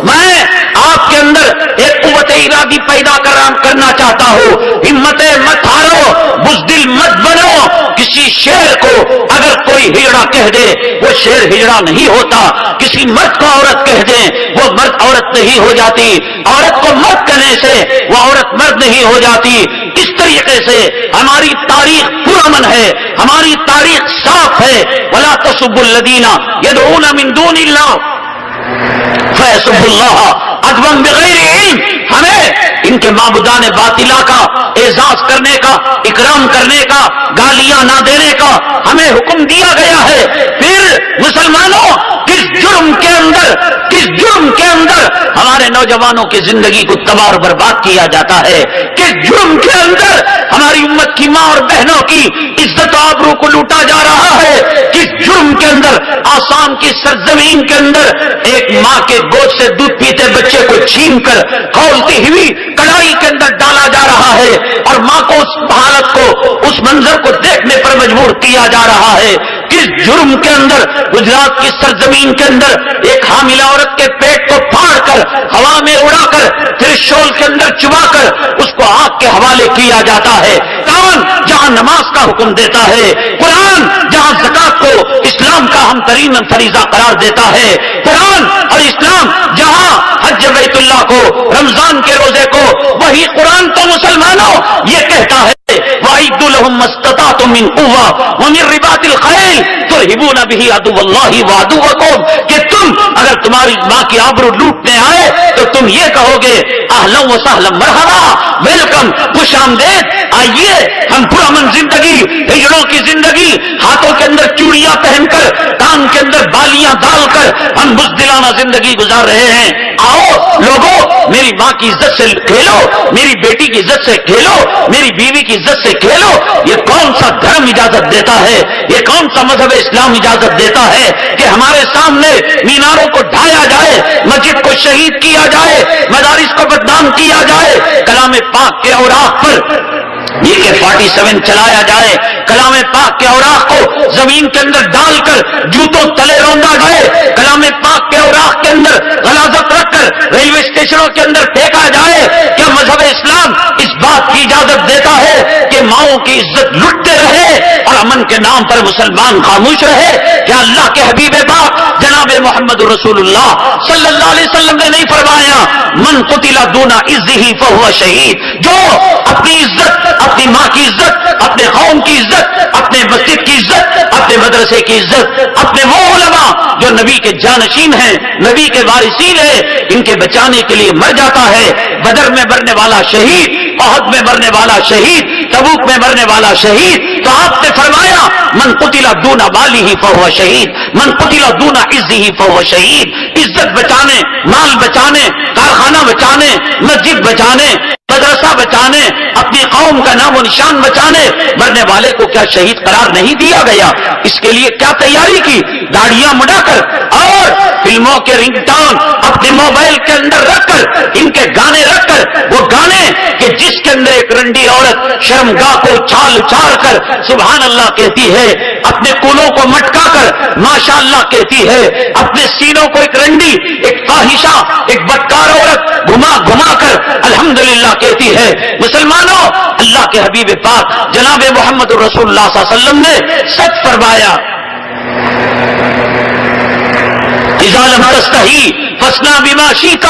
میں آپ کے اندر ایک قوت ارادی پیدا کرنا چاہتا ہوں. ہمتیں مت ہارو، بزدل مت بنو. کسی شیر کو اگر کوئی ہجڑا کہہ دے وہ شیر ہجڑا نہیں ہوتا. کسی مرد کو عورت کہہ دیں وہ مرد عورت نہیں ہو جاتی. عورت کو مرد کہنے سے وہ عورت مرد نہیں ہو جاتی. اس طریقے سے ہماری تاریخ پرامن ہے، ہماری تاریخ صاف ہے. وَلَا تَسُبُّوا الَّذِينَ يَدْعُونَ مِن دُونِ اللَّهِ فَيَسُبُّوا اللَّهَ عَدْوًا بِغَيْرِ عِلْمٍ. ہمیں ان کے معبودان باطلا کا اعزاز کرنے کا، اکرام کرنے کا، گالیاں نہ دینے کا ہمیں حکم دیا گیا ہے. پھر مسلمانوں کس جرم کے اندر ہمارے نوجوانوں کی زندگی کو تباہ اور برباد کیا جاتا ہے؟ کس جرم کے اندر ہماری امت کی ماں اور بہنوں کی عزت و آبرو کو لوٹا جا رہا ہے؟ کس جرم کے اندر آسام کی سرزمین کے اندر ایک ماں کے گود سے دودھ پیتے بچے کو چھین کر کھولتی ہوئی کڑائی کے اندر ڈالا جا رہا ہے اور ماں کو اس حالت کو، اس منظر کو دیکھنے پر مجبور کیا جا رہا ہے؟ کس جرم کے اندر گجرات کی سرزمین کے اندر ایک حاملہ عورت کے پیٹ کو پھاڑ کر ہوا میں اڑا کر پھر شول کے اندر چبا کر اس کو آگ کے حوالے کیا جاتا ہے؟ قرآن جہاں نماز کا حکم دیتا ہے، قرآن جہاں زکات کو اسلام کا اہم ترین فریضہ قرار دیتا ہے، قرآن اور اسلام جہاں حج بیت اللہ کو، رمضان کے روزے کو، وہی قرآن تو مسلمانوں یہ کہتا ہے وَأَعِدُّوا لَهُم مَّا اسْتَطَعْتُم مِّن قُوَّةٍ وَمِن رِّبَاطِ الْخَيْلِ تُرْهِبُونَ بِهِ عَدُوَّ اللَّهِ وَعَدُوَّكُمْ، کہ تم اگر تمہاری ماں کی آبرو لوٹنے آئے تو تم یہ کہو گے اہلا و سہلا مرحبا، ویلکم، خوش آمدید، آئیے ہم پرامن زندگی، ہجڑوں کی زندگی، ہاتھوں کے اندر چوڑیاں پہن کر، کان کے اندر بالیاں ڈال کر ہم بزدلانہ زندگی گزار رہے ہیں. آؤ لوگوں، میری ماں کی عزت سے کھیلو، میری بیٹی کی عزت سے کھیلو، میری بیوی کی عزت سے کھیلو. یہ کون سا دھرم اجازت دیتا ہے؟ یہ کون سا مذہب اسلام اجازت دیتا ہے کہ ہمارے سامنے میناروں کو ڈھایا جائے، مسجد کو شہید کیا جائے، مدارس کو بدنام کیا جائے، کلام پاک کے اوراق پر AK-47 چلایا جائے، کلام پاک کے اوراق کو زمین کے اندر ڈال کر جوتوں تلے روندا جائے، کلام پاک کے اوراق کے اندر غلاظت رکھ کر ریلوے اسٹیشنوں کے اندر پھینکا جائے؟ کیا مذہب اسلام اس بات کی اجازت دیتا ہے کہ ماؤں کی عزت لٹتے رہے اور امن کے نام پر مسلمان خاموش رہے؟ کیا اللہ کے حبیب پاک جناب محمد رسول اللہ صلی اللہ علیہ وسلم نے نہیں فرمایا من قتل دون عزه فهو شہید؟ جو اپنی عزت، اپنی ماں کی عزت، اپنے قوم کی عزت، اپنے مسجد کی عزت، اپنے مدرسے کی عزت، اپنے وہ علماء جو نبی کے جانشین ہیں، نبی کے وارثین ہیں، ان کے بچانے کے لیے مر جاتا ہے. بدر میں مرنے والا شہید، احد میں مرنے والا شہید، تبوک میں مرنے والا شہید. تو آپ نے فرمایا من قتل دون ماله فهو شہید، من قتل دون عزه فهو شہید. عزت بچانے، مال بچانے، کارخانہ بچانے، مسجد بچانے، مدرسہ بچانے، اپنی قوم کا نام و نشان بچانے مرنے والے کو کیا شہید قرار نہیں دیا گیا؟ اس کے لیے کیا تیاری کی؟ داڑیاں مڈا کر اور فلموں کے رنگ ٹون اپنے موبائل کے اندر رکھ کر، ان کے گانے رکھ کر، وہ گانے کہ جس کے اندر ایک رنڈی عورت شرمگاہ کو چھال اچھال کر سبحان اللہ کہتی ہے، اپنے کولوں کو مٹکا کر ماشاء اللہ کہتی ہے، اپنے سینوں کو ایک رنڈی، ایک فاحشہ، ایک بدکار عورت گھما گھما کر الحمدللہ کہتی ہے. مسلمانوں، اللہ کے حبیب پاک جناب محمد رسول اللہ صلی اللہ علیہ وسلم نے سچ فرمایا اذا لم تستحی فاصنع بما شئت.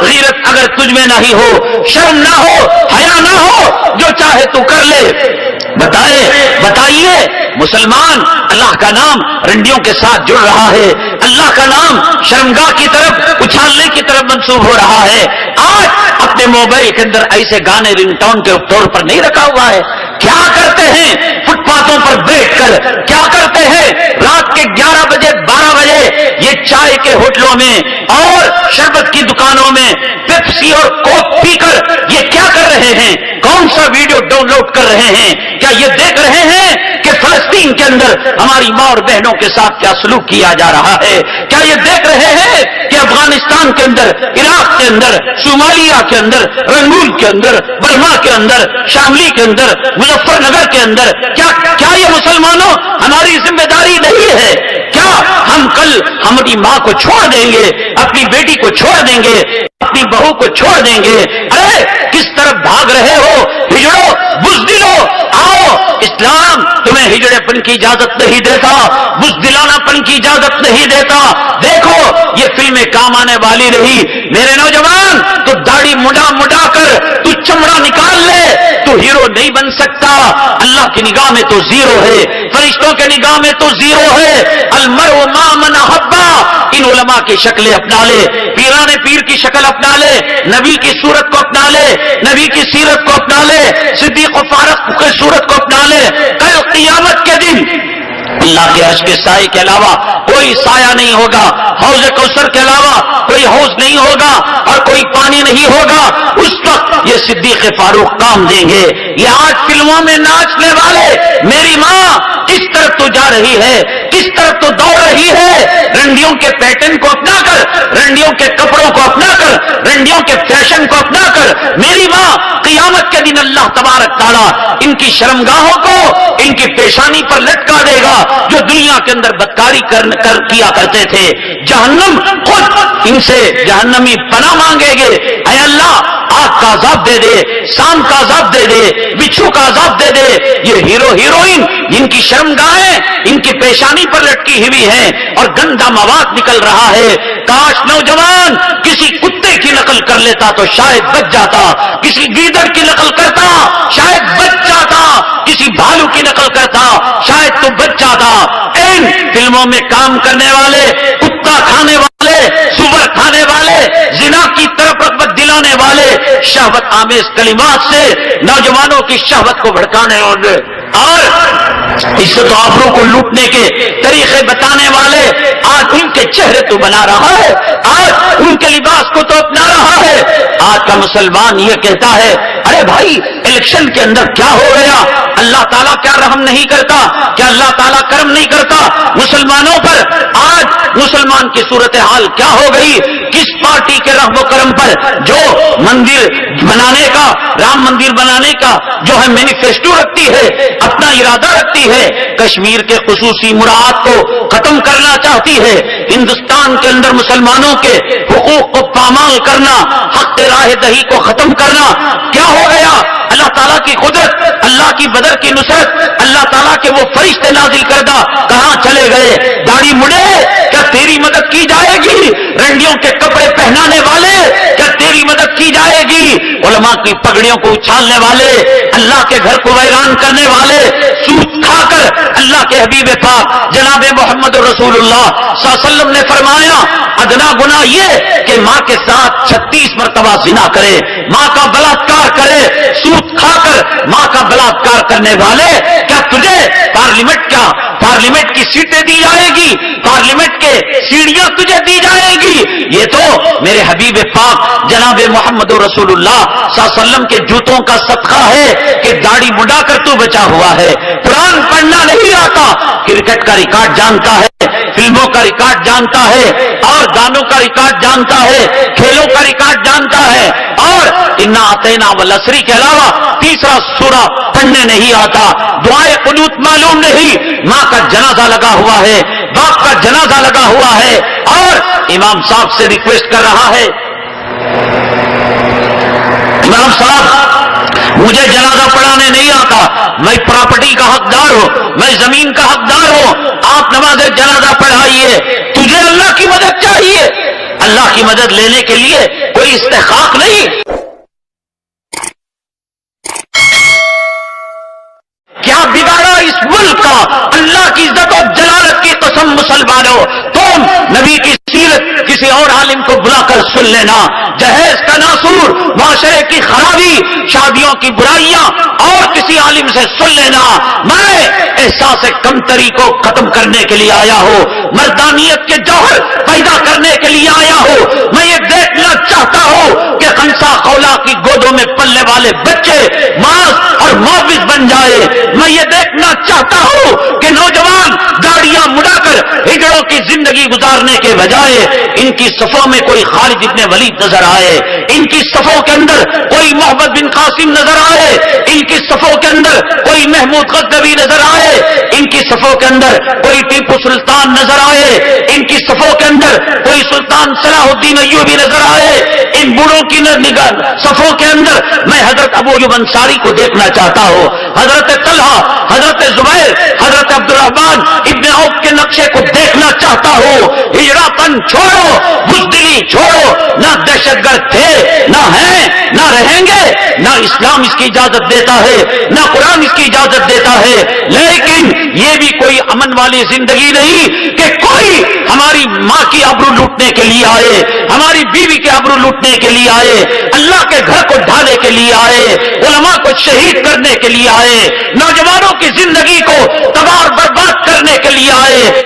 غیرت اگر تجھ میں نہیں ہو، شرم نہ ہو، حیا نہ ہو، جو چاہے تو کر لے. بتائیے مسلمان، اللہ کا نام رنڈیوں کے ساتھ جڑ رہا ہے، اللہ کا نام شرمگاہ کی طرف اچھالنے کی طرف منسوب ہو رہا ہے. آج اپنے موبائل کے اندر ایسے گانے رنگ ٹون کے طور پر نہیں رکھا ہوا ہے. کیا کرتے ہیں فٹ پاتھوں پر بیٹھ کر؟ کیا کرتے ہیں رات کے 11 بجے 12 بجے یہ چائے کے ہوٹلوں میں اور شربت کی دکانوں میں پیپسی اور کوک پی کر یہ کیا کر رہے ہیں؟ کون سا ویڈیو ڈاؤن لوڈ کر رہے ہیں؟ کیا یہ دیکھ رہے ہیں کہ فلسطین فلسطین کے اندر ہماری ماں اور بہنوں کے ساتھ کیا سلوک کیا جا رہا ہے؟ کیا یہ دیکھ رہے ہیں کہ افغانستان کے اندر، عراق کے اندر، صومالیہ کے اندر، رنگول کے اندر، برما کے اندر، شاملی کے اندر، مظفر نگر کے اندر کیا یہ مسلمانوں ہماری ذمہ داری نہیں ہے؟ کیا ہم کل ہماری ماں کو چھوڑ دیں گے، اپنی بیٹی کو چھوڑ دیں گے، اپنی بہو کو چھوڑ دیں گے؟ ارے کس طرف بھاگ رہے ہو؟ ہجڑو، بزدلو، آؤ، اسلام تمہیں ہجڑے پن کی اجازت نہیں دیتا، بزدلانہ پن کی اجازت نہیں دیتا۔ دیکھو یہ فلمیں کام آنے والی رہی میرے نوجوان، تو داڑھی مڈا کر تو چمڑا نکال لے، تو ہیرو نہیں بن سکتا۔ اللہ کی نگاہ میں تو زیرو ہے، فرشتوں کے نگاہ میں تو زیرو ہے۔ المرء ما من احبا، ان علماء کی شکلیں اپنا لے، پیران پیر کی شکل اپنا لے، نبی کی صورت کو اپنا لے، نبی کی سیرت کو اپنا لے، صدیق و فاروق کی صورت کو اپنا لے۔ کل قیامت کے دن اللہ کے عرش کے سائے کے علاوہ کوئی سایہ نہیں ہوگا، حوض کوثر کے علاوہ کوئی حوض نہیں ہوگا اور کوئی پانی نہیں ہوگا۔ اس وقت یہ صدیق فاروق کام دیں گے۔ یہ آج فلموں میں ناچنے والے، میری ماں کس طرف تو جا رہی ہے، کس طرف تو دوڑ رہی ہے، رنڈیوں کے پیٹرن کو اپنا کر، رنڈیوں کے کپڑوں کو اپنا کر، رنڈیوں کے فیشن کو اپنا کر۔ میری ماں قیامت کے دن اللہ تبارک تعالیٰ ان کی شرمگاہوں کو ان کی پیشانی پر لٹکا دے گا جو دنیا کے اندر بدکاری کیا کرتے تھے۔ جہنم خود ان سے جہنمی پناہ مانگے گے، اے اللہ آگ کا عذاب دے دے، سام کا عذاب دے دے، بچھو کا عذاب دے دے۔ یہ ہیرو ہیروئن جن کی شرمگاہیں ان کی پیشانی پر لٹکی ہوئی ہیں اور گندا مواد نکل رہا ہے، کاش نوجوان کسی کتے کی نقل کر لیتا تو شاید بچ جاتا، کسی گیدڑ کی نقل کرتا شاید بچ جاتا، کسی بھالو کی نقل کرتا شاید تو بچ جاتا۔ ان فلموں میں کام کرنے والے، کتا کھانے والے، سور کھانے والے، زنا کی طرف رغبت دلانے والے، شہوت آمیز کلمات سے نوجوانوں کی شہوت کو بھڑکانے والے اور عزت و آبرو کو لوٹنے کے طریقے بتانے والے، آج ان کے چہرے تو بنا رہا ہے، آج ان کے لباس کو تو اپنا رہا ہے۔ آج کا مسلمان یہ کہتا ہے ارے بھائی الیکشن کے اندر کیا ہو گیا؟ اللہ تعالیٰ کیا رحم نہیں کرتا؟ کیا اللہ تعالیٰ کرم نہیں کرتا مسلمانوں پر؟ آج مسلمان کی صورتحال کیا ہو گئی؟ کس پارٹی کے رحم و کرم پر جو مندر بنانے کا، رام مندر بنانے کا جو ہے مینیفیسٹو رکھتی ہے، اپنا ارادہ رکھتی ہے، کشمیر کے خصوصی مراعات کو ختم کرنا چاہتی ہے، ہندوستان کے اندر مسلمانوں کے حقوق کو پامال کرنا، حق راہ دہی کو ختم کرنا، کیا ہو گیا؟ اللہ تعالیٰ کی قدرت، اللہ کی بدر کی نصرت، اللہ تعالیٰ کے وہ فرشتے نازل کردہ کہاں چلے گئے؟ داڑھی مڑے کیا تیری مدد کی جائے گی؟ رنڈیوں کے کپڑے پہنانے والے کیا تیری مدد کی جائے گی؟ علماء کی پگڑیوں کو اچھالنے والے، اللہ کے گھر کو ویران کرنے والے، سود کھا کر اللہ کے حبیب پاک جناب محمد رسول اللہ صلی اللہ علیہ وسلم نے فرمایا ادنا گناہ یہ کہ ماں کے ساتھ 36 مرتبہ زنا کرے، ماں کا بلاತ್ಕಾರ کرے، سود کھا کر ماں کا بلاತ್ಕಾರ کرنے والے، کیا تجھے پارلیمنٹ کی سیٹیں دی جائے گی؟ پارلیمنٹ کے سیڑھیاں تجھے دی جائے گی؟ یہ تو میرے حبیب پاک جناب محمد رسول اللہ صلی اللہ علیہ وسلم کے جوتوں کا صدقہ ہے کہ داڑھی مڈا کر تو بچا ہوا ہے، قرآن پڑھنا نہیں آتا، کرکٹ کا ریکارڈ جانتا ہے، فلموں کا ریکارڈ جانتا ہے اور گانوں کا ریکارڈ جانتا ہے، کھیلوں کا ریکارڈ جانتا ہے، اور انا اعطینا والعصر کے علاوہ تیسرا سورہ پڑھنے نہیں آتا، دعائے قنوت معلوم نہیں، ماں کا جنازہ لگا ہوا ہے، باپ کا جنازہ لگا ہوا ہے، اور امام صاحب سے ریکویسٹ کر رہا ہے امام صاحب مجھے جنازہ پڑھانے نہیں آتا، میں پراپرٹی کا حقدار ہوں، میں زمین کا حقدار ہوں، آپ نماز جنازہ پڑھائیے، تجھے اللہ کی مدد چاہیے، اللہ کی مدد لینے کے لیے کوئی استحقاق نہیں۔ کیا بگاڑا اس ملک کا؟ اللہ کی عزت و جلالت کی قسم مسلمانوں، تم نبی کی سیرت کسی اور عالم کو بلا کر سن لینا، جہیز کا ناصور، معاشرے کی خرابی، شادیوں کی برائیاں اور کسی عالم سے سن لینا۔ میں احساس کمتری کو ختم کرنے کے لیے آیا ہوں، مردانیت کے جوہر پیدا کرنے کے لیے آیا ہوں، میں یہ دیکھنا چاہتا ہوں کہ خنسا خولا کی گودوں میں پلنے والے بچے ماس اور معاوض بن جائے. میں یہ دیکھنا چاہتا ہوں کہ نوجوان داڑیاں مڑا کر ہجڑوں کی زندگی گزارنے کے بجائے ان کی صفوں میں کوئی خالد ابن ولید نظر آئے, ان کی صفوں کے اندر کوئی محمد بن قاسم نظر آئے, ان کی صفوں کے اندر کوئی محمود غزنوی نظر آئے, ان کی صفوں کے اندر کوئی ٹیپو سلطان نظر آئے, ان کی صفوں کے اندر کوئی سلطان صلاح الدین ایوبی نظر آئے. ان بوڑھوں کی صفوں کے اندر میں حضرت ابو ایوب انصاری کو دیکھنا چاہتا ہوں, حضرت طلحہ, حضرت زبیر, حضرت عبد الرحمن ابن عوف کے نقشے کو دیکھنا چاہتا ہوں. ہجڑا پن چھوڑو, بزدلی چھوڑو. نہ دہشت گرد تھے, نہ ہیں, نہ رہیں گے, نہ اسلام اس کی اجازت دیتا ہے, نہ قرآن اس کی اجازت دیتا ہے. لیکن یہ بھی کوئی امن والی زندگی نہیں کہ کوئی ہماری ماں کی آبرو لوٹنے کے لیے آئے, ہماری بیوی کے آبرو لوٹنے کے لیے آئے, اللہ کے گھر کو ڈھانے کے لیے آئے, علماء کو شہید کرنے کے لیے آئے, نوجوانوں کی زندگی کو تباہ برباد کرنے کے لیے آئے.